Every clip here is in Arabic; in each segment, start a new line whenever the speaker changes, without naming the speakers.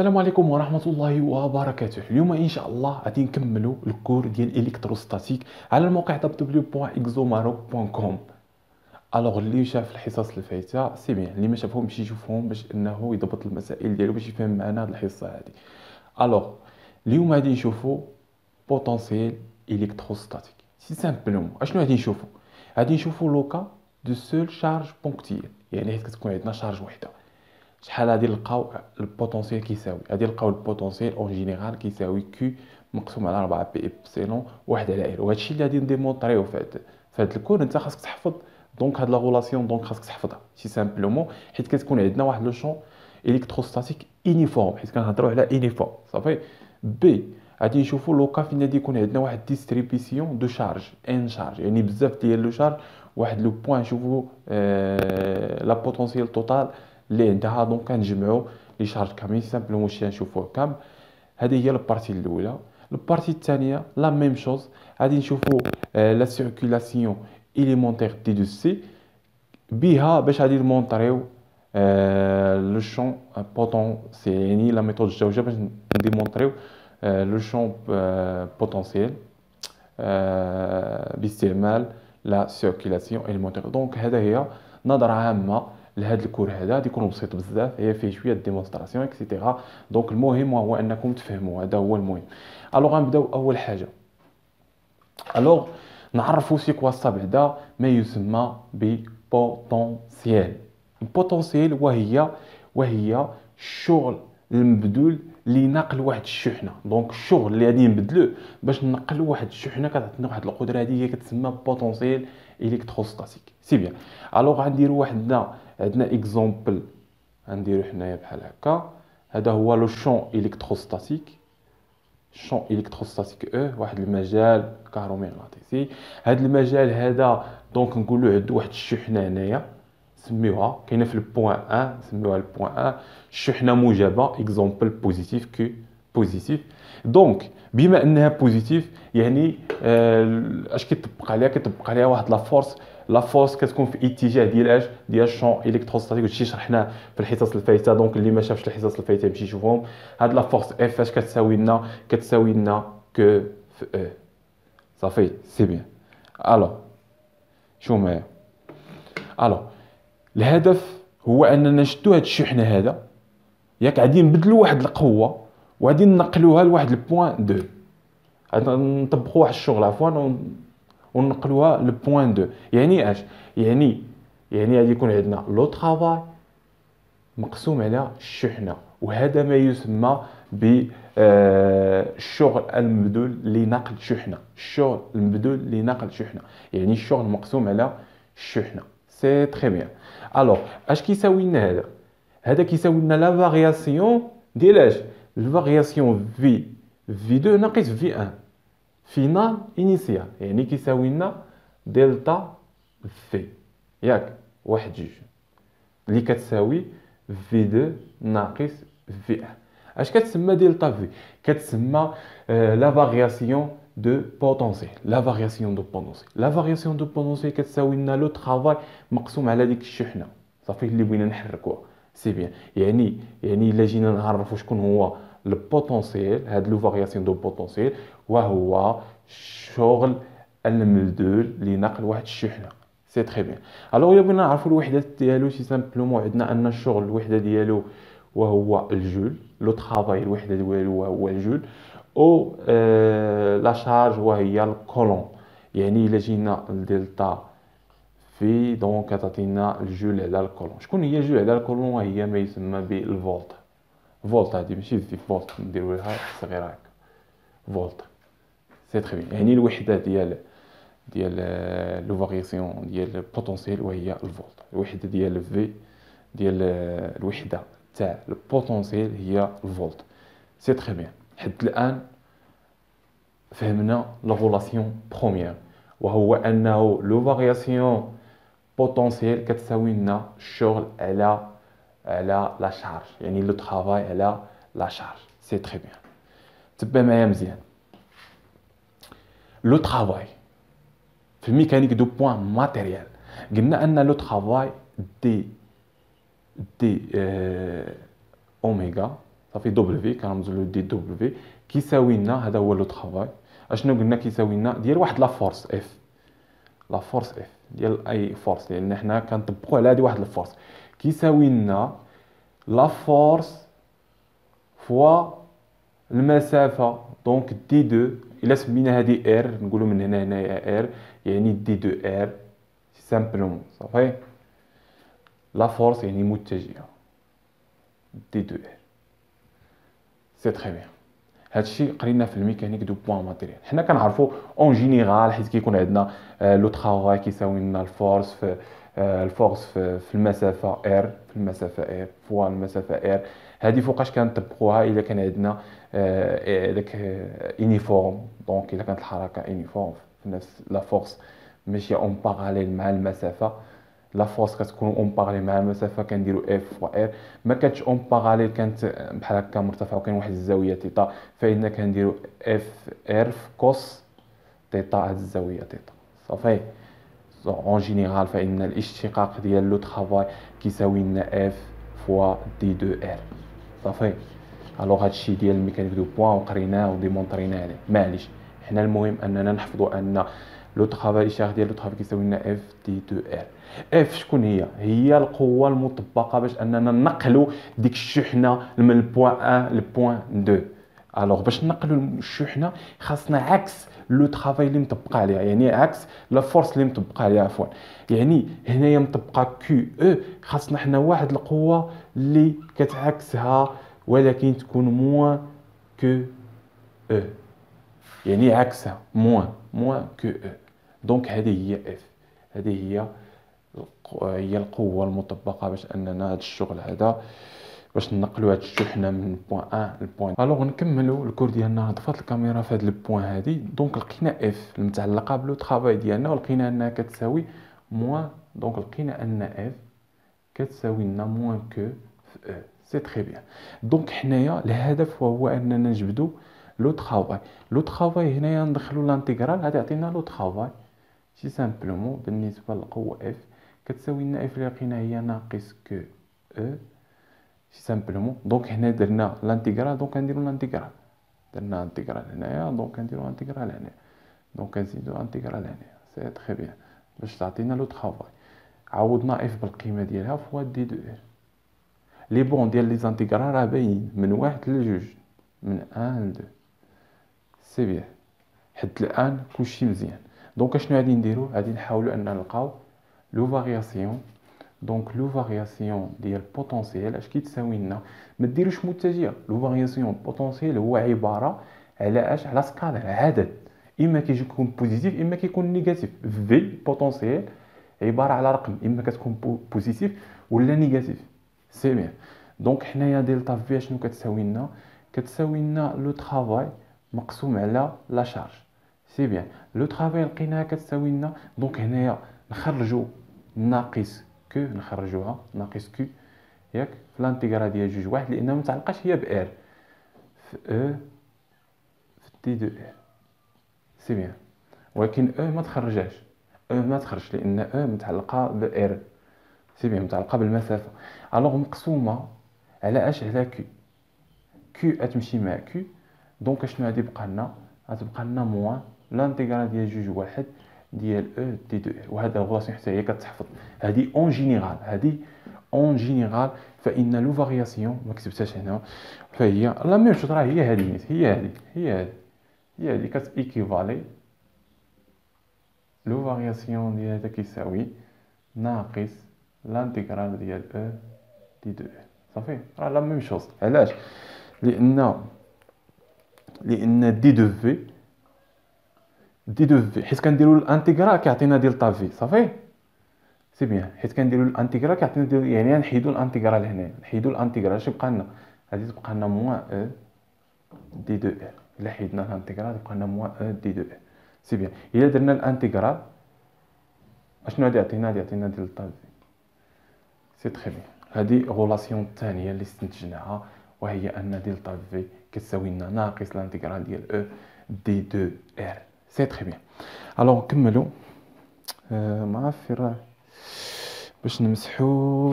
السلام عليكم ورحمة الله وبركاته. اليوم إن شاء الله غادي نكملوا الكور ديال الإلكتروستاتيك على الموقع www.exomaroc.com. الوغ اللي شاف الحصص اللي فايته سي بيان، اللي ما شافهم يمشي يشوفهم باش انه يضبط المسائل ديالو باش يفهم معنا هاد الحصه هادي. الوغ اليوم غادي نشوفوا بوتونسييل الكتروستاتيك. سي سامبلومون اشنو غادي نشوفوا؟ غادي نشوفوا لوكا دو سول شارج بونكتيل، يعني حيت كتكون عندنا شارج وحده شحال غادي نلقاو البوتونسييل كيساوي. غادي نلقاو البوتونسييل اون جينيرال كيساوي كيو مقسوم على 4 بي ابسيلون واحد على ال، وهادشي اللي غادي نديمونطريو في هاد الكور. انت خاصك تحفظ دونك هاد لا غولاسيون، دونك خاصك تحفظها سي سامبلومون حيت كتكون عندنا واحد لو شون الكتروستاتيك يونيفورم، حيت كنهضروا على يونيفورم صافي. بي غادي نشوفوا لوكا فين غادي يكون عندنا واحد ديستريبيسيون دو شارج ان شارج، يعني بزاف ديال لو شارج واحد لو بوين. نشوفوا لا بوتونسييل توتال اللي عندها، دونك كنجمعوا لي شارج كاملين سامبلومون شي نشوفوه كامل. هذه هي البارتي الاولى. البارتي الثانيه لا ميم شوز، غادي نشوفوا لا سيركولاسيون اليمونتير دي دو سي بها باش غادي نمونطريو لو شون بوتونسييل، يعني لا ميثود الجوجه باش نديمونطريو لو شون بوتونسييل باستعمال لا سيركولاسيون اليمونتير. دونك هذا هي نظره عامه لهذا الكور. هذا غادي يكون بسيط بزاف، هي فيه شويه ديمونستراسيون اكسيتيرا. دونك المهم هو انكم تفهموا، هذا هو المهم. الوغ غنبداو اول حاجه. الوغ نعرفوا سي كوا صا بعدا ما يسمى ببوتونسييل. البوتونسييل وهي الشغل المبذول لنقل واحد الشحنه. دونك الشغل اللي غادي نبذلوه باش نقلوا واحد الشحنه كتعطينا واحد القدره، هذه هي كتسمى بوتونسييل الكتروستاتيك. سي بيان. الوغ غنديروا عندنا اكزومبل، غنديروا حنايا بحال هكا. هذا هو لو شون الكتروستاتيك، شون الكتروستاتيك واحد المجال كهرومغناطيسي. هذا المجال هذا دونك نقولوا عنده واحد الشحنه هنايا سميوها كاينه في البوين 1، سميوها البوين 1 الشحنه موجبه اكزومبل بوزيتيف كي بوزيتيف. دونك بما انها بوزيتيف يعني اش كيطبق عليها واحد لا فورس كتكون في اتجاه ديال ديال الشون الكتروستاتيك. هادشي شرحناه في الحصص الفايته، دونك اللي ما شافش الحصص الفايته يمشي يشوفهم. هاد لا فورس اف اش كتساوي لنا كو في او صافي. سي بيان. الو شو معايا؟ الو الهدف هو اننا نشدو هاد الشحنه هذا، ياك غادي نبدلوا واحد القوه وغادي ننقلوها لواحد البوين 2. غادي نطبقوا واحد الشغل عفوا وننقلوها لبوين 2. يعني اش يعني غادي يكون عندنا لو طرافاي مقسوم على الشحنه، وهذا ما يسمى ب الشغل المبذول لنقل شحنه. الشغل المبذول لنقل شحنه يعني الشغل مقسوم على الشحنه. سي تري بيان. الوغ اش كيساوي لنا هذا كيساوي لنا لا فارياسيون ديال الفارياسيون في 2 ناقص في 1 فينال انيسيال، يعني كيساوي لنا دلتا في ياك واحد جوج اللي كتساوي في 2 ناقص في 1. اش كتسمى دلتا في؟ كتسمى لا فارياسيون دو بوتونسييل. لا فارياسيون دو بوتونسييل كتساوي لنا لو طرافاي مقسوم على ديك الشحنه صافي اللي بغينا نحركوها. سي بيان. يعني الا جينا نعرفوا شكون هو البوتونسييل، هاد لو فارياسيون دو بوتونسييل وهو الشغل المبذول لنقل واحد الشحنه. سي تري بيان. الوغ الا بغينا نعرفوا الوحدات ديالو سي سامبلومون عندنا ان الشغل الوحده ديالو وهو الجول، لو طرافاي الوحده ديالو وهو الجول، او لا شارج وهي الكولون. يعني الا جينا لدلتا في دونك كتعطينا الجول على الكولون. شكون هي الجول على الكولون؟ هي ما يسمى بالفولت. فولت هذه ماشي في فولت نديروا لها صغيره هكا فولت. سي تري بيان. يعني الوحده ديال لو فارياسيون ديال البوتونسييل وهي الفولت. الوحده ديال في ديال الوحده تاع البوتونسييل هي الفولت. سي تري بيان. حد الان فهمنا لا غولاسيون بروميير، وهو انه لو فارياسيون بوتونسييل كتساوي لنا الشغل على لا شارج، يعني لو طرافاي على لا شارج. سي تري بيان. تبع معايا مزيان. لو طرافاي في الميكانيك دو بوين ماتيريال قلنا ان لو طرافاي دي اوميغا صافي دبليو كنرمزوا له دي دبليو كيساوي لنا، هذا هو لو طرافاي. اشنو قلنا كيساوي لنا؟ ديال واحد لا فورس اف، لا فورس اف ديال اي فورس، لان حنا كنطبقوا على هذه واحد الفورس، كيساوي لنا لا فورس فوا المسافه. دونك دي دو الا سمينا هذه ار، نقولوا من هنا هنايا ار، يعني دي دو ار سامبلومون. صافي لا فورس يعني متجهه دي دو ار. سي تري بيان. هادشي قرينا في الميكانيك دو بوان ماتيريال. حنا كنعرفوا اون جينيرال حيت كيكون عندنا لو طرافاي كيساوي لنا الفورس في الفورس في المسافه ار، في المسافه ار فوا المسافه ار. هذه فوقاش كنطبقوها الا كان عندنا داك يونيفورم. دونك الا كانت الحركه يونيفورم في نفس لا فورس ماشي اون باراليل مع المسافه، لا فورس كتكون اون باراليل مع المسافه كنديرو اف فوا ار. ما كانتش اون باراليل، كانت بحال هكا مرتفعه وكاين واحد الزاويه تيتا، فإن كنديرو اف ار في كوس تيتا، هاد الزاويه تيتا. صافي اون جينيرال فإن الاشتقاق ديال لو طرافاي كيساوي لنا اف فوا دي دو ار. صافي الوغ هادشي ديال الميكانيك دو بوان وقريناه وديمونطريناه عليه، معليش. حنا المهم اننا نحفظوا ان لو طرافاي الاشارة ديال لو طرافاي كيساوي لنا اف دي دو ار. اف شكون هي؟ هي القوه المطبقه باش اننا نقلوا ديك الشحنه من البوان 1 للبوان 2. الوغ باش نقلوا الشحنه خاصنا عكس لو طرافاي اللي مطبقه عليها، يعني عكس لا فورس اللي مطبقه عليها عفوا. يعني هنايا مطبقه كيو او، خاصنا حنا واحد القوه اللي كتعكسها ولكن تكون موان كو او، يعني عكسها موان كو او. دونك هذه هي اف، هذه هي القوه المطبقه باش اننا هذا الشغل هذا باش نقلوا هاد الشحنه من بوين 1 لبوين. الوغ نكملوا الكور ديالنا. طفات الكاميرا في هاد البوين هادي. دونك لقينا اف المتعلقه بلو طرافاي ديالنا ولقينا انها كتساوي موان. دونك لقينا ان اف كتساوي لنا موان كو في او. سي تري بيان. دونك حنايا الهدف هو اننا نجبدوا لو طرافاي. لو طرافاي هنايا ندخلوا لانتيغرال، غادي يعطينا لو طرافاي سي سامبلومون بالنسبه للقوه اف كتساوي لنا اف اللي لقينا هي ناقص كو او سي سامبلومون. دونك هنا درنا لانتيغرال، دونك غنديرو لانتيغرال، درنا انتيغرال هنايا دونك غنديرو انتيغرال هنا، دونك نزيدو انتيغرال هنا. سي تري بيان باش تعطينا لو طرافاي. عوضنا اف بالقيمه ديالها فوا دي دو ار. لي بون ديال لي زانتيغرال راه باين من واحد لجوج، من 1 ل 2. سي بيان حد الان كلشي مزيان. دونك اشنو غادي نديرو؟ غادي نحاولوا ان نلقاو لو فارياسيون. دونك لو فارياسيون ديال بوتونسييل اش كيتساوي لنا؟ ما ديروش متجهه. لو فارياسيون بوتونسييل هو عباره على اش؟ على سكالر، عدد، اما كيكون بوزيتيف اما كيكون نيجاتيف. في بوتونسييل عباره على رقم، اما كتكون بوزيتيف ولا نيجاتيف. سي بيان. دونك حنايا دلتا في شنو كتساوي لنا؟ كتساوي لنا لو طرافاي مقسوم على لا شارج. سي بيان. لو طرافاي لقيناها كتساوي لنا، دونك هنايا نخرجوا ناقص كو، نخرجوها ناقص كو ياك في لانتيغرال ديال جوج واحد، لانها ما متعلقاش هي بار في او في دي دو ار. سي بيان. ولكن او ما تخرجاش، او ما تخرج لان او متعلقه بار. سي بيان متعلقه بالمسافه. الوغ مقسومه على اش؟ على كو. كو غتمشي مع كو، دونك اشنو غادي يبقى لنا؟ غتبقى لنا موان لانتيغرال ديال جوج واحد ديال او دي دو ار. وهذا الغولاسيون حتى هي كتحفظ. هذه اون جينيرال، هذه اون جينيرال فان لو فارياسيون ما كتبتهاش هنا، فهي لا ميم شوز، راه هي هذه هي هذه كتيكيفالي. لو فارياسيون ديال هذا كيساوي ناقص لانتيغرال ديال او دي دو ار. صافي راه لا ميم شوز. علاش؟ لان دي دو في حيت كنديروا الانتيغرال كيعطينا دلتا في. صافي سي بيان. حيت كنديروا الانتيغرال كيعطينا يعني نحيدوا الانتيغرال هنا، نحيدوا الانتيغرال اش يبقى لنا؟ غادي تبقى لنا موان او دي دو ار. الا حيدنا الانتيغرال يبقى لنا موان او دي دو ار. سي بيان. الا درنا الانتيغرال اشنو غادي يعطينا؟ غادي يعطينا دلتا في. سي تري بيان. هذه غولاسيون الثانيه اللي استنتجناها، وهي ان دلتا في كتساوي لنا ناقص الانتيغرال ديال او دي دو ار. سي تري بيان. الوغ نكملوا. ما عرف راه باش نمسحو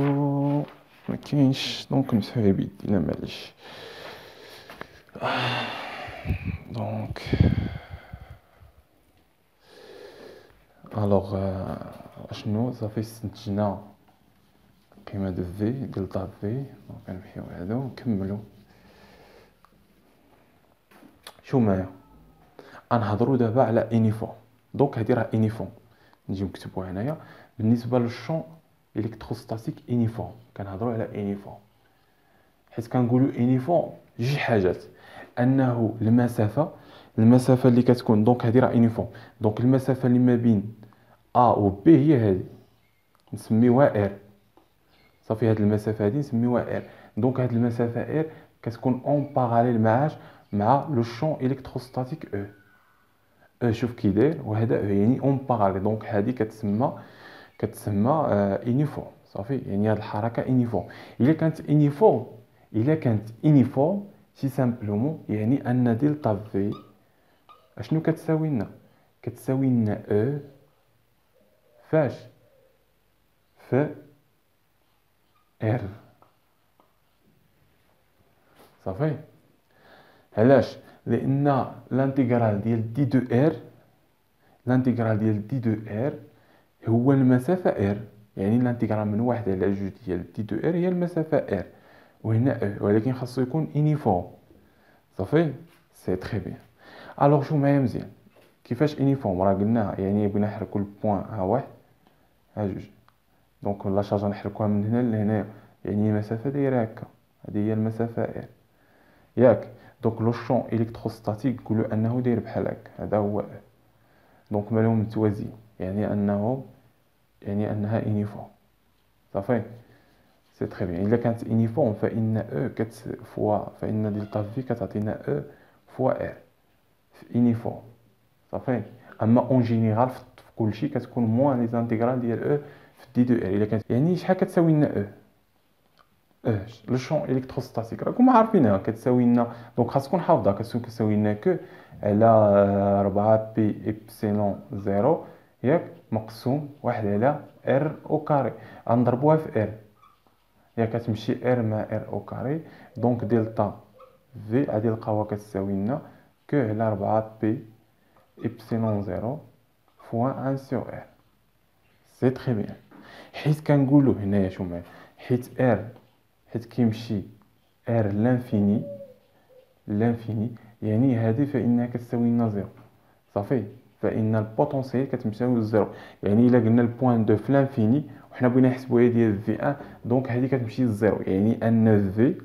ما كاينش، دونك نمسحو بيدينا معليش. دونك الوغ اشنو صافي استنتجنا القيمه دو في دلتا في. دونك غنمحيو هادو ونكملو. شو معايا غنهضروا دابا على انيفورم. دونك هادي راه انيفورم، نجيو نكتبوها هنايا بالنسبه للشون الكتروستاتيك انيفورم. كنهضروا على انيفورم حيت كنقولوا انيفورم جوج حاجات، انه المسافه اللي كتكون، دونك هادي راه انيفورم، دونك المسافه اللي ما بين ا و بي هي هادي نسميوها ار. صافي هاد المسافه هادي نسميوها ار. دونك هاد المسافه ار كتكون اون باراليل مع لو شون الكتروستاتيك او. شوف كي داير، وهذا يعني اون باراليل. دونك هادي كتسمى انيفورم. صافي يعني هاد الحركه انيفورم. الا كانت انيفورم سي سامبلومون يعني ان دلتا في اشنو كتساوي لنا؟ كتساوي لنا او فاش في ار. صافي علاش؟ لان الانتيغرال ديال دي دو ار، هو المسافه ار. يعني الانتيغرال من 1 على 2 ديال دي دو ار هي المسافه ار، وهنا او، ولكن خاصو يكون انيفورم. صافي سي تري بيان. الوغ شو معايا مزيان كيفاش انيفورم؟ راه قلنا يعني بغينا نحركوا البوين ها واحد ها جوج، دونك لا شارج نحركوها من هنا لهنا، يعني المسافه دايره هكا، هذه هي المسافه ار ياك. دونك لو شون الكتروستاتيك نقولوا انه داير بحال هكا، هذا هو دونك مالهم متوازيين، يعني انها انيفورم. صافي سي تري بيان. الا كانت انيفورم فان او فان دلتا في كتعطينا او فوا ار في انيفورم. صافي. اما اون جينيرال في كلشي كتكون موان لي زانتيغرال ديال او في دي دو ار. الا كانت يعني شحال كتساوي لنا او لو شون الكتروستاتيك راكم عارفينها كتساوي لنا، دونك خاصكم حافظها، كتساوي لنا كو على 4 بي ايبسيلون زيرو ياك مقسوم 1 على ار او كاري. غنضربوها في ار، هي كتمشي ار مع ار او كاري. دونك دلتا في غادي نلقاوها كتساوي لنا كو على 4 بي ايبسيلون زيرو فوا 1 سور ار. سي تري بيان. حيت كنقولوا هنايا شو معايا، حيت كيمشي ار لانفيني يعني هذه فانها كتساوي لنا زيرو. صافي فان البوتونسيال كتمشي للزيرو. يعني الا قلنا البوين دو في لانفيني وحنا بغينا نحسبوا هي ديال في 1، دونك هذه كتمشي للزيرو، يعني ان في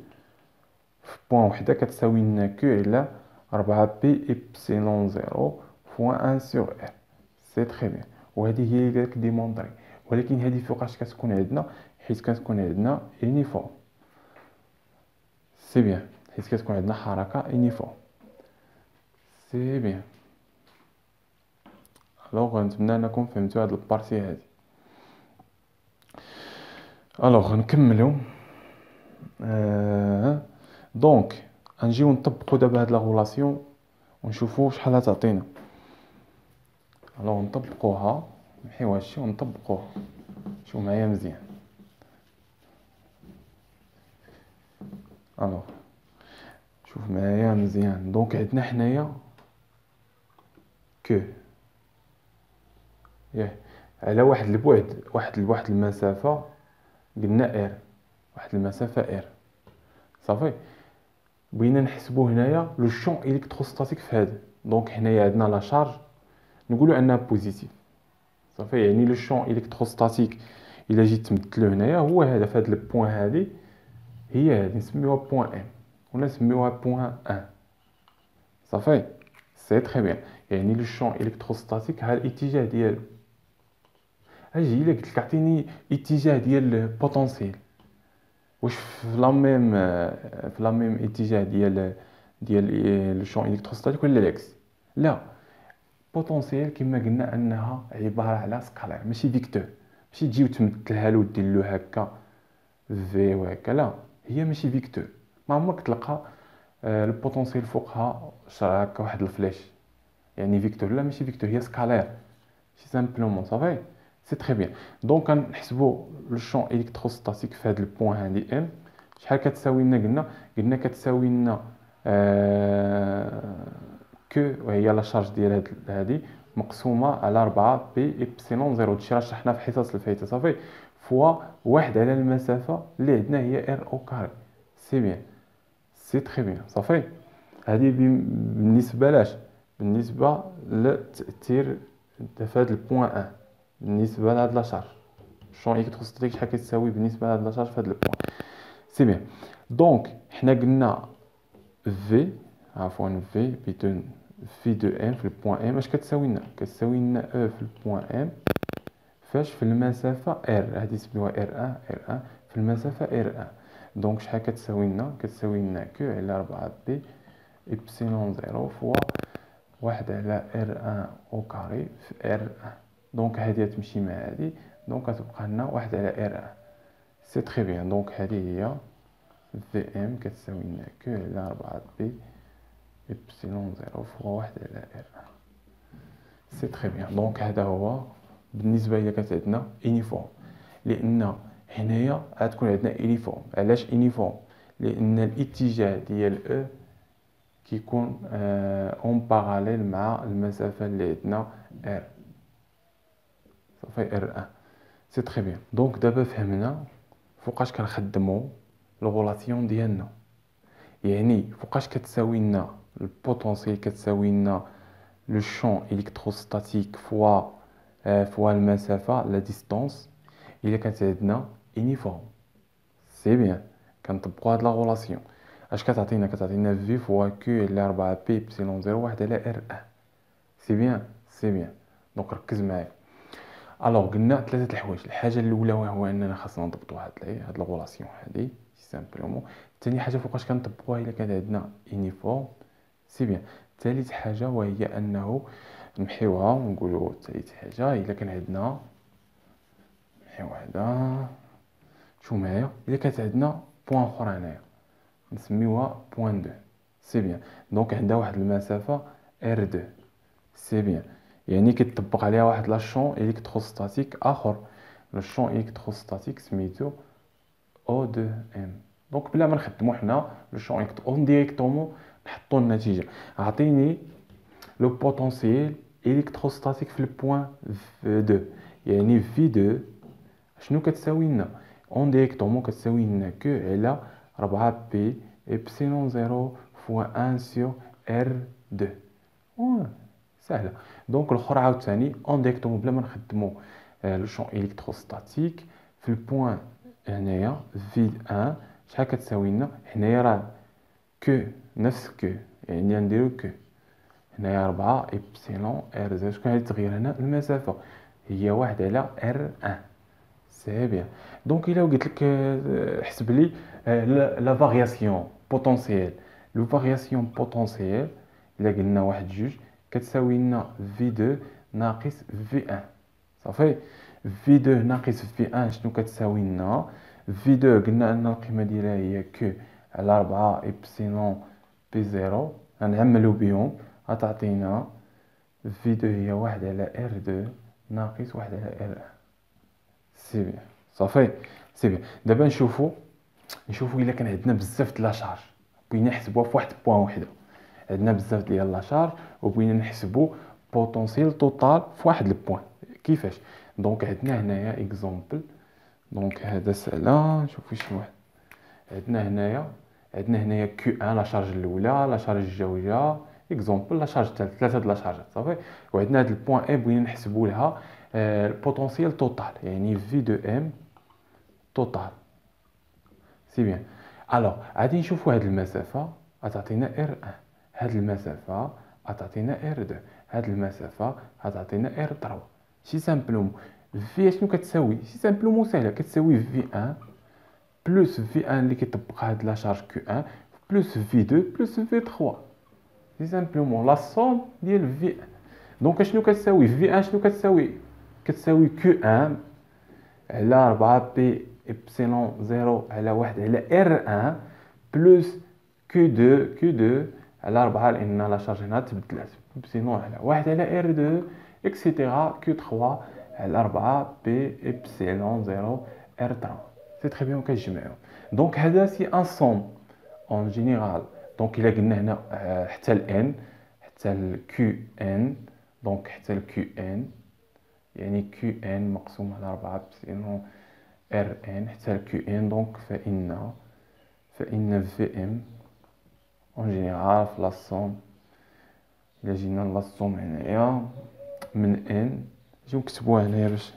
بوين وحده كتساوي لنا كو على 4 بي ايبسيلون زيرو فوا 1 سور ار. سي تري بيان. وهذه هي اللي كديمونطري. ولكن هذه فوقاش كتكون عندنا؟ حيت كتكون عندنا يونيفورم. سي بيان، حيت كتكون عندنا حركه يونيفورم. سي بيان. الوغ نتمنى انكم فهمتوا هاد البارتي هادي. الوغ نكملوا. دونك غنجيو نطبقوا دابا هاد لا غولاسيون ونشوفوا شحال تعطينا. الوغ نطبقوها، نمحيو هادشي ونطبقوها. شوفوا معايا مزيان. الوغ شوف معايا مزيان. دونك عندنا حنايا كو ياه على واحد البعد، واحد المسافه قلنا ار، واحد المسافه ار. صافي بغينا نحسبوا هنايا لو شون الكتروستاتيك في هذا. دونك هنايا عندنا لا شارج نقولوا انها بوزيتيف. صافي يعني لو شون الكتروستاتيك الا جيت تمثلو هنايا هو هذا في هذا البوين، هذه هي هذه نسميوها بوين ام ولا نسميوها بوين 1. صافي سي تري بيان. يعني لو شون الكتروستاتيك ها الاتجاه ديالو. اجي الا قلت لك اعطيني اتجاه ديال البوتونسيال، واش في لا ميم اتجاه ديال لو شون الكتروستاتيك ولا العكس؟ لا، بوتونسيال كما قلنا انها عباره على سكالير ماشي فيكتور. ماشي تجي وتمثلها له ودير له هكا في وهكا، لا هي ماشي فيكتور. ما عمرك تلقى البوتونسيال فوقها هكا واحد الفلاش يعني فيكتور. لا ماشي فيكتور، هي سكالير سي سامبلومون. صافي سي تري بيان. دونك كنحسبوا لو شون الكتروستاتيك في هذا البوين هادي ام. شحال كتساوي لنا؟ قلنا كتساوي لنا كو وهي لا شارج ديال هادي مقسومه على 4 بي إبسيلون زيرو. هادشي راه شرحنا في الحصص الفايته صافي، فوا واحد على المسافه اللي عندنا هي ار او كاري. سي بيان، سي تري بيان صافي. هادي بالنسبه لاش، بالنسبه للتاثير في هاد البوان 1، بالنسبه لهاد لا شارج الشون الكتروستاتيك شحال كتساوي بالنسبه لهاد لا شارج في هاد البوان. سي بيان. دونك حنا قلنا في، عفوا في بدون في دو ام في البوان ام اش كتساوي لنا؟ كتساوي لنا او في البوان ام فاش في المسافه ار، هادي سميوها ار 1 ار 1 في المسافه ار 1. دونك شحال كتساوي لنا؟ كتساوي لنا كو على 4 بي إبسيلون زيرو فوا واحد على ار 1 او كاري في ار 1. دونك هادي تمشي مع هادي، دونك كتبقى لنا واحد على ار 1. سي تري بيان. دونك هادي هي في ام كتساوي لنا كو على 4 بي إبسيلون زيرو فوا واحد على ار 1. سي تري بيان. دونك هذا هو بالنسبه الى كانت عندنا يونيفورم، لان هنايا غتكون عندنا يونيفورم. علاش يونيفورم؟ لان الاتجاه ديال او كيكون اون باراليل مع المسافه اللي عندنا ار صافي ار 1. سي تري بيان. دونك دابا فهمنا فوقاش كنخدموا الغولاسيون ديالنا، يعني فوقاش كتساوي لنا البوتونسييل، كتساوي لنا لو شون الكتروستاتيك فوا المسافه لا ديستانس. الا كانت عندنا يونيفورم سي بيان كنطبقوا هاد لا غولاسيون. اش كتعطينا؟ كتعطينا في فوا كيو على 4 بي إبسيلون زيرو واحد على ار 1. سي بيان، سي بيان. دونك ركز معايا. الوغ قلنا ثلاثه الحوايج. الحاجه الاولى هو اننا خاصنا نضبطوا هاد الغولاسيون هادي سامبلومون. ثاني حاجه فوقاش كنطبقوها الا كان عندنا يونيفورم سي بيان. ثالث حاجه وهي انه نمحيوها ونقولوا ثالث حاجه الا كان عندنا نمحيو هذا. شوف معايا، الا كانت عندنا بوان اخرى هنايا نسميوها بوان 2 سي بيان. دونك عندها واحد المسافه ار 2 سي بيان، يعني كيطبق عليها واحد لاشون الكتروستاتيك اخر. الشون الكتروستاتيك سميتو او 2 ام. دونك بلا ما نخدمو حنا لو شون اون ديريكتومون نحطو النتيجه. عطيني لو بوتونسييل الكتروستاتيك في البوان 2، يعني في 2 شنو كتساوي لنا؟ اون ديريكتومون كتساوي لنا كو على 4 بي إبسيلون زيرو فوا 1 سور ار 2. سهله. دونك الاخر عاوتاني اون ديريكتومون بلا ما نخدمو لو شون الكتروستاتيك في البوان هنايا في 1 شحال كتساوي لنا؟ هنايا راه كو نفس كو، يعني نديرو كو هنايا 4 إبسيلون ار 2. شكون هاد التغيير هنا؟ المسافه هي واحد على ار 1. سي بيان. دونك الا قلت لك حسب لي لا فارياسيون بوتونسييل، لو فارياسيون بوتونسييل الا قلنا واحد جوج كتساوي لنا في 2 ناقص في 1 صافي. في 2 ناقص في 1 شنو كتساوي لنا؟ في 2 قلنا ان القيمه ديالها هي كو على 4 إبسيلون بي زيرو، غنعملو بهم غتعطينا في 2 هي واحد على ار 2 ناقص واحد على ار 1. سي بيان صافي. سي بيان. دابا نشوفوا الا كان عندنا بزاف د لا شارج بغينا نحسبوها في واحد بوان وحده. عندنا بزاف ديال لا شارج وبغينا نحسبوا بوتونسييل توتال في واحد البوان. كيفاش؟ دونك عندنا هنايا اكزومبل. دونك هذا سهله. نشوفوا شي واحد. عندنا هنايا كيو 1 لا شارج الاولى، لا شارج الجويه اكزومبل، لا شارج الثالث، ثلاثه د لا شارجات صافي. وعندنا هاد البوان اي بغينا نحسبوا لها البوتونسييل توتال، يعني في دو ام توتال. سي بيان. الوغ غادي نشوفوا هاد المسافه غتعطينا ار 1، هاد المسافه غتعطينا ار 2، هاد المسافه غتعطينا ار 3. سي سامبلومون في شنو كتساوي؟ سي سامبلومون سهله، كتساوي في 1 بلس في 1 اللي كيطبق هاد لا شارج كيو 1 بلس في 2 بلس في 3. سي سامبلومون لا سوم ديال في 1. دونك شنو كتساوي في 1؟ شنو كتساوي؟ كتساوي كيو 1 على 4 بي إبسيلون زيرو على واحد على ار 1 بلس كيو 2 على 4 لان لا شارج هنا تبدلات إبسيلون على واحد على ار 2 اكسيتيرا كيو 3 على 4 بي إبسيلون زيرو ار 3. سي تري بيان كنجمعهم. دونك هذا سي ان سوم اون جينيرال. دونك الا قلنا هنا حتى الان حتى ل QN. دونك حتى ل QN يعني QN مقسوم على 4 بسينو RN حتى ل QN. دونك فإن VM اون جينيرال في لاصوم، إلا جينا لاصوم هنايا من N نجيو نكتبوها هنايا باش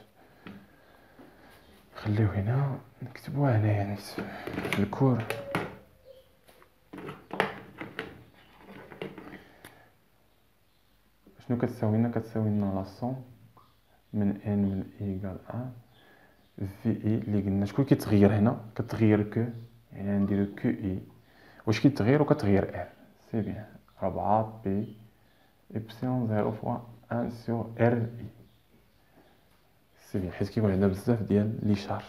نخليو هنا، نكتبوها هنايا يعني في الكور. شنو كتساوي لنا؟ كتساوي لنا لاصوم من N من إيكال 1 في إي اللي قلنا شكون كيتغير هنا؟ كتغير كو، يعني نديرو كو إي واش كيتغير وكتغير ار. سي بيان 4 بي إبسيلون 0 فوا 1 سور ار إي. سي بيان حيت كيكون عندنا بزاف ديال لي شارج.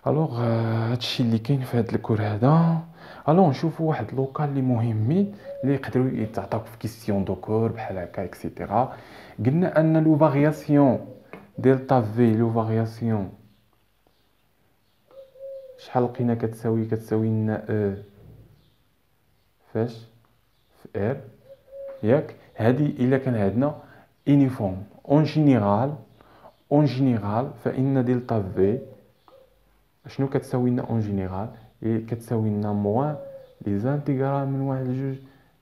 الوغ هادشي اللي كاين في هاد الكور هذا. الوغ نشوفوا واحد لوكال اللي مهمين اللي يقدروا يتعطاو في كيسيون دو كور بحال هكا اكسيتيرا. قلنا ان لو فارياسيون دلتا في لو فارياسيون شحال لقينا كتساوي لنا او فاش في ار ياك. هادي الا كان عندنا يونيفورم اون جينيرال فان دلتا في شنو كتساوي لنا اون جينيرال؟ كتساوي لنا موان لي زانتيغرال من 1 ل 2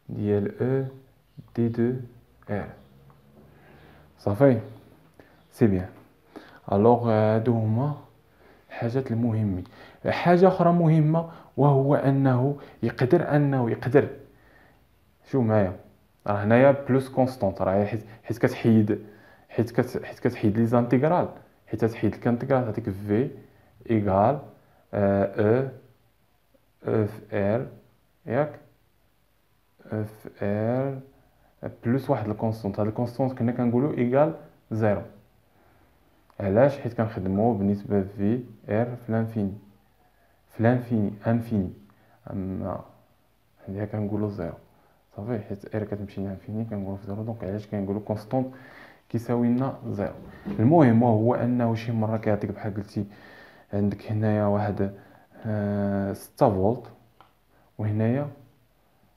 ديال او دي 2 ار. صافي سي بيان. الوغ هادو هما الحاجات المهمين. حاجه اخرى مهمه وهو انه يقدر شو معايا راه هنايا بلوس كونستانت، راه حيت كتحيد لي زانتيغرال، حيت تحيد الكانتيغرال تعطيك في ايغال او في ار ياك، في ار بلوس واحد الكونستانت. هاد الكونستانت كنا كنقولوا ايغال زيرو. علاش؟ حيت كنخدمو بالنسبه في ار في لانفيني انفيني، اما هنا كنقولوا زيرو. صافي حيت ار كتمشي لانفيني كنقولوا في زيرو. دونك علاش كنقولوا كونستانت كيساوي لنا زيرو. المهم هو انه شي مره كيعطيك بحال قلتي عندك هنايا واحد 6 فولت وهنايا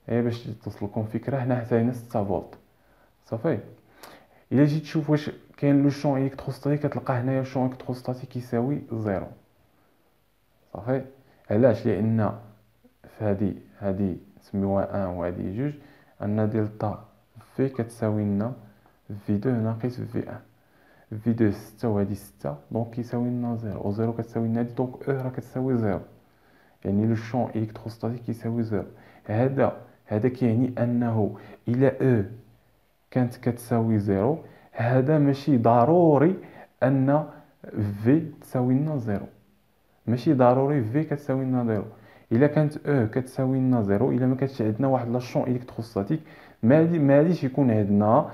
باش توصلكم فكره هنا حتى هنا 6 فولت. صافي الا جيت تشوف واش كاين لو شون الكتروستاتيك كتلقى هنايا الشون الكتروستاتيك يساوي زيرو. صافي علاش؟ لان في هادي نسميوها 1 وهادي 2 ان دلتا في كتساوي لنا في 2 ناقص في 1. في 2 6 وهادي 6 دونك كيساوي لنا زيرو، و زيرو كتساوي لنا هادي دونك او راه كتساوي زيرو، يعني لو شون الكتروستاتيك كيساوي زيرو. هذا كيعني انه الى او كانت كتساوي زيرو هذا ماشي ضروري ان في تساوي لنا زيرو، ماشي ضروري في كتساوي لنا زيرو. الا كانت او كتساوي لنا زيرو، الا ما كانتش عندنا واحد لاشون الكتروستاتيك ما غاديش يكون عندنا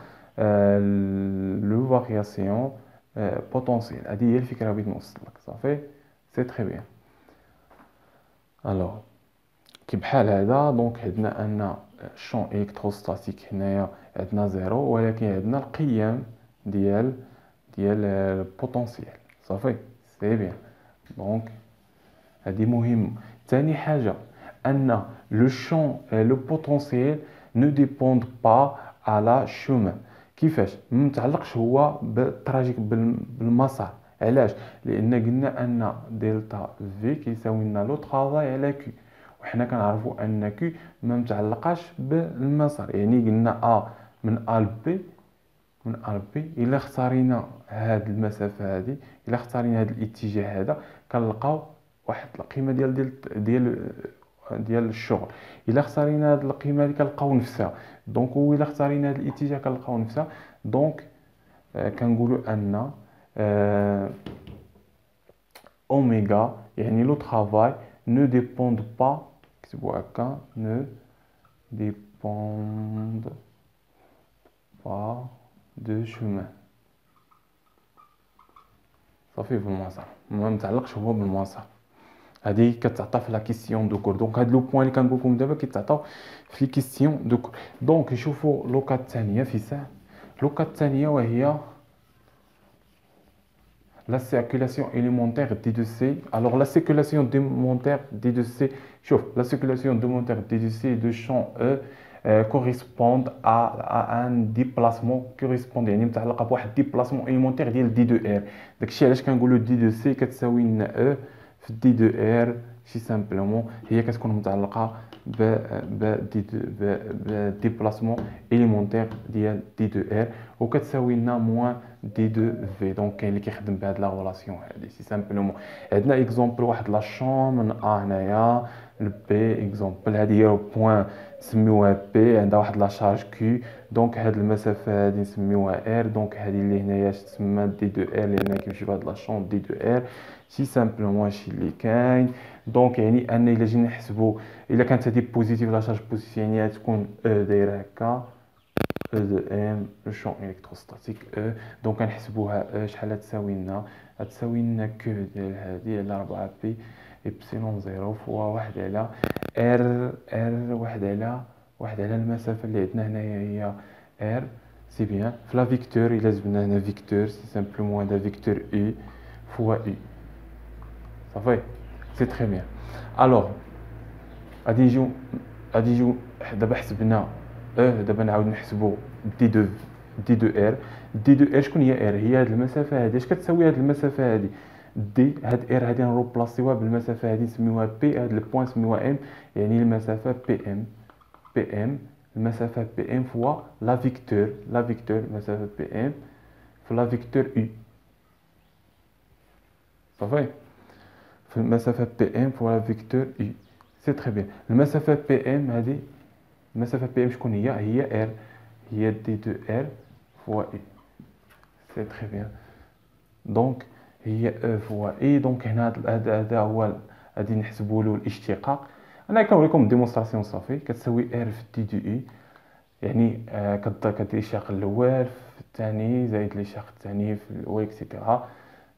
لو فارياسيون بوتونسييل. هذه هي الفكره اللي بغيت نوصل لك. صافي سي تري بيان. الوغ كي بحال هذا دونك عندنا ان الشون الكتروستاتيك هنايا عندنا زيرو، ولكن عندنا القيم ديال البوتونسييل. صافي سي بيان. دونك هذه مهم. ثاني حاجه ان لو شون لو بوتونسييل نو ديبوند با على شومان. كيفاش؟ ما متعلقش هو بالتراجيك بالمسار. علاش؟ لان قلنا ان دلتا في كيساوي لنا لو طرافاي على كيو، وحنا كنعرفوا ان كيو ما متعلقاش بالمسار. يعني قلنا من ا ل بي الا اختارينا هاد المسافه هذه، الا اختارينا هاد الاتجاه هذا كنلقاو واحد القيمه ديال الشغل. الا اختارينا هاد القيمه هذه كنلقاو نفسها. دونك الا اختارينا هاد الاتجاه كنلقاو نفسها. دونك كنقولوا ان اوميغا يعني لو طرافاي نو ديبوند با، كتبوا هكا نو ديبوند با دو شومان. صافي بالمسار ما متعلقش هو بالمسار. هذه كتعطى في لا كيسيون دو كور. دونك هاد لو بوين اللي كنقول لكم دابا كيتعطاو في لي كيسيون دو كور. دونك نشوفوا لوكا الثانيه في ساعه. لوكا الثانيه وهي la circulation élémentaire D2C. Alors la circulation élémentaire D2C, chauffe, la circulation élémentaire D2C de champ E كوريسبوند ا ان ديبلاسمون كوريسبوند يعني متعلقه بواحد ديبلاسمون اليمونتير ديال دي دو ار. داكشي علاش كنقولوا دي دو سي كتساوي لنا او في دي دو ار شي سامبلومون هي كتكون متعلقه ب دي دو ب ديبلاسمون اليمونتير ديال دي دو ار وكتساوي لنا موان دي دو في. دونك كاين اللي كيخدم بهاد لا غولاسيون هادي سي سامبلومون. عندنا اكزومبل واحد لا شون من ا هنايا البي اكزومبل هادي هي بوين نسميوها بي عندها واحد لا شارج كيو. دونك هاد المسافه هادي نسميوها ار. دونك هادي اللي هنايا تسمى دي دو ار لان كيمشي بهاد لا شون دي دو ار سي سامبلومون هادشي اللي كاين. دونك يعني ان الا جينا نحسبوا الا كانت هادي بوزيتيف لا شارج بوزيتيف يعني غتكون او دايره هكا او دو ام لو شون الكتروستاتيك او. دونك غنحسبوها شحال تساوي لنا غتساوي لنا كو ديال هادي على 4 بي إبسيلون زيرو فوا واحد على ار واحد على المسافة اللي عندنا هنايا هي ار. سي بيان في لا فيكتور إلا جبنا هنا فيكتور سي سامبلومون هذا فيكتور اي فوا اي صافي سي تري بيان. الوغ غادي نجيو دابا حسبنا دابا نعاود نحسبو دي دو ار. دي دو ار شكون هي ار؟ هي هاد المسافة هادي. اش كتساوي هاد المسافة هادي؟ دي هاد ار هادي نروبلاسيوها بالمسافه هادي نسميوها بي. هاد البوين نسميوها ام يعني المسافه بي ام المسافه بي ام فوا لا فيكتور المسافه بي ام في لا فيكتور اي صافي في المسافه بي ام فوا لا فيكتور اي سي تري بيان. المسافه بي ام هادي المسافه بي ام شكون هي ار هي دي دو ار فوا اي سي تري بيان. دونك هي او فوا اي. دونك هنا هذا هو غادي نحسبوا له الاشتقاق. انا كنوريكم ديمونستراسيون صافي كتساوي ار في دي دو اي يعني كدير الاشتقاق الاول في الثاني زائد الاشتقاق الثاني في الاول اكسيتيرا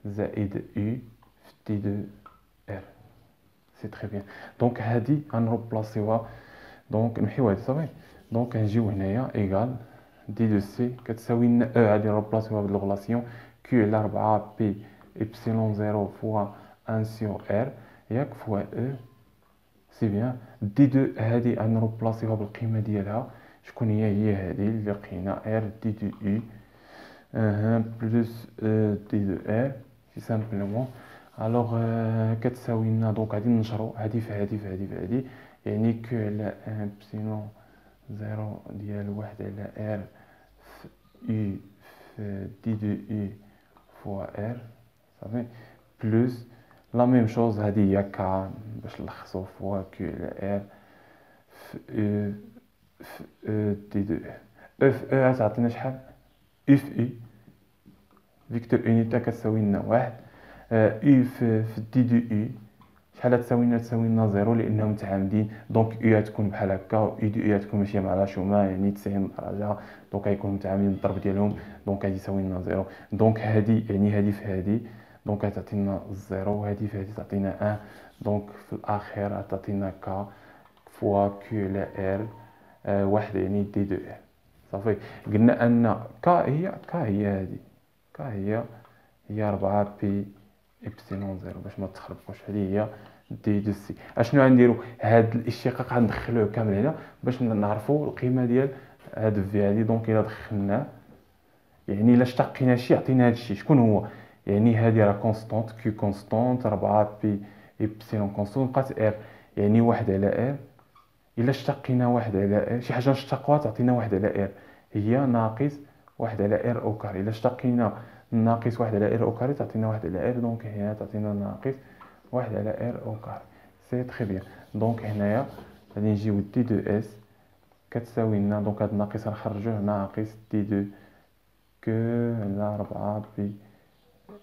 زائد اي في دي دو ار سي تري بيان. دونك هادي غنروبلاسيوها دونك نمحيو هادي صافي. دونك نجيو هنايا ايغال دي دو سي كتساوي لنا او غادي نروبلاسيوها بالغولاسيون كيو على 4 بي إبسيلون زيرو فوا 1 سور ار ياك فوا او سي بيان. دي دو هادي غنروبلاسيوها بالقيمه ديالها شكون هي هادي اللي لقينا ار دي دو اي بلس دي دو ار سي سامبلومون. الوغ كتساوي لنا دونك غادي ننشرو هادي في هادي في هادي في هادي يعني كو على 1 إبسيلون زيرو ديال واحد على ار في اي في دي دو اي فوا ار صافي بلس لا ميم شوز هادي هي كا باش نلخصو فوا كيو على ار في او دي دو او في او غتعطينا شحال اي في اي فيكتور اونيتا كتساوي لنا واحد اي في دي دو اي شحال تساوي لنا زيرو لانهم متعامدين. دونك اي غتكون بحال هكا و اي دو اي غتكون ماشيه مع لا شوما يعني 90 درجه. دونك غيكونوا متعامدين الضرب ديالهم دونك غادي يساوي لنا زيرو. دونك هادي يعني هادي في هادي دونك غتعطينا زيرو وهادي في هادي تعطينا ان. دونك في الاخير غتعطينا كا فوا كيو على ار واحد يعني دي دو ار صافي. قلنا ان كا هي هادي هي 4 بي إبسيلون زيرو باش ما تخربقوش. هذه هي دي دو سي. اشنو غنديرو هاد الاشتقاق غندخلوه كامل هنا باش نعرفوا القيمه ديال هاد في هادي. دونك الا دخلناه يعني الا اشتقينا شي يعطينا هاد الشيء شكون هو يعني هادي راه كونستونت كيو كونستونت 4 بي إبسيلون كونستونت بقات ار يعني واحد على ار. الا اشتقينا واحد على ار شي حاجه نشتقوها تعطينا واحد على ار هي ناقص واحد على ار او كاري. الا اشتقينا ناقص واحد على ار او كاري تعطينا واحد على ار. دونك هنا تعطينا ناقص واحد على ار او كاري سي تري بيان. دونك هنايا غادي نجيو دي دو اس كتساوي لنا دونك هاد الناقص نخرجوه ناقص دي دو كو على 4 بي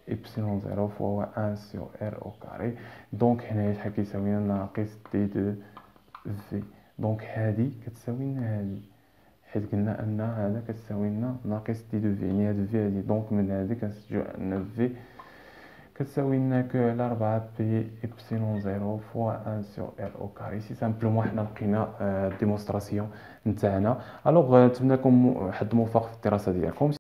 إبسيلون زيرو فوا 1 سور ار او كاري. دونك هنايا شحال كيساوي لنا ناقص دي دو في. دونك هادي كتساوي لنا هادي حيت قلنا ان هذا كتساوي لنا ناقص دي دو في يعني هاد في هادي. دونك من هادي كنستنتجو ان في كتساوي لنا كو على 4 بي إبسيلون زيرو فوا 1 سور ار او كاري. سي سامبلومون حنا لقينا الديمونستراسيون نتاعنا. الوغ نتمنى لكم حظ موفق في الدراسه ديالكم.